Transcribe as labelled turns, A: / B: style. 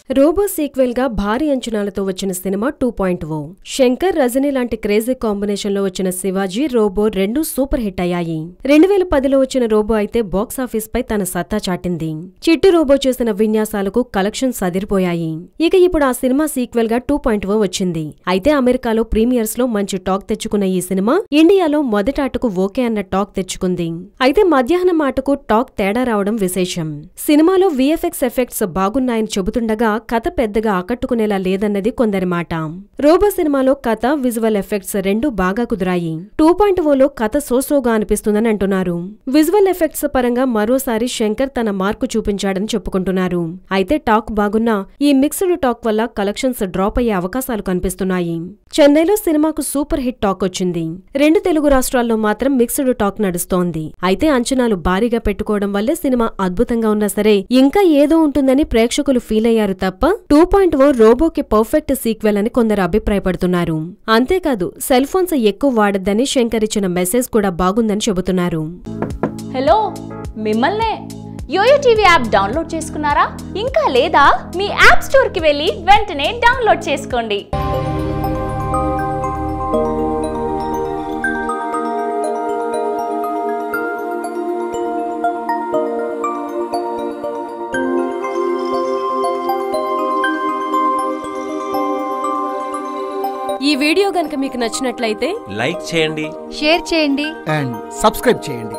A: Robo sequel గా భారీ అంచనాలతో వచ్చిన సినిమా 2.0. శంకర్, రజనీ లాంటి క్రేజీ కాంబినేషన్ లో వచ్చిన శివాజీ, రోబో రెండూ సూపర్ హిట్ అయ్యాయి. 2010లో వచ్చిన రోబో అయితే బాక్సాఫీస్ పై తన సత్తా చాటింది. చిట్టు రోబో చేసిన విన్యాసాలకు కలెక్షన్స్ అదిరిపోయాయి. ఇక ఇప్పుడు ఆ సినిమా సీక్వెల్ గా 2.0 వచ్చింది. అయితే అమెరికాలో ప్రీమియర్స్ లో మంచి టాక్ తెచ్చుకున్న ఈ సినిమా ఇండియాలో మొదటాటకు ఓకే అన్న టాక్ తెచ్చుకుంది. అయితే మధ్యాహ్నం ఆటకు టాక్ తేడా రావడం విశేషం. సినిమాలో VFX ఎఫెక్ట్స్ బాగున్నాయని చెబుతుండగా కథ పెద్దగా ఆకట్టుకునేలా లేదన్నది కొందరి మాట. రోబో సినిమాలో కథ, విజువల్ ఎఫెక్ట్స్ రెండూ బాగా కుదిరాయి. 2.0లో కథ సోసోగా అనిపిస్తుందని అంటున్నారు. విజువల్ ఎఫెక్ట్స్ పరంగా మరోసారి శంకర్ తన మార్కు చూపించాడని చెప్పుకుంటున్నారు. అయితే టాక్ బాగున్నా ఈ మిక్స్డ్ టాక్ వల్ల కలెక్షన్స్ డ్రాప్ అయ్యే అవకాశాలు కనిపిస్తున్నాయి. చెన్నైలో సినిమాకు సూపర్ హిట్ టాక్ వచ్చింది. 2 తెలుగు రాష్ట్రాల్లో మాత్రం మిక్స్డ్ టాక్ నడుస్తోంది. అయితే అంచనాలు భారీగా పెట్టుకోవడం వల్లే సినిమా అద్భుతంగా ఉన్నా సరే ఇంకా ఏదో ఉంటుందని ప్రేక్షకులు ఫీల్ అయ్యారు తప్ప 2.0 రోబోకి పర్ఫెక్ట్ సీక్వెల్ అని కొందరు అభిప్రాయపడుతున్నారు. అంతేకాదు సెల్ ఫోన్స్ ఎక్కువ వాడొద్దని శంకర్ ఇచ్చిన మెసేజ్ కూడా బాగుందని చెబుతున్నారు.
B: హలో, మిమ్మల్నే యోయో టీవీ యాప్ డౌన్లోడ్ చేసుకున్నారా? ఇంకా లేదా? మీ యాప్ స్టోర్ కి వెళ్ళి వెంటనే డౌన్లోడ్ చేసుకోండి.
A: ఈ వీడియో గనుక మీకు నచ్చినట్లయితే
C: లైక్ చేయండి,
D: షేర్ చేయండి
E: అండ్ సబ్స్క్రైబ్ చేయండి.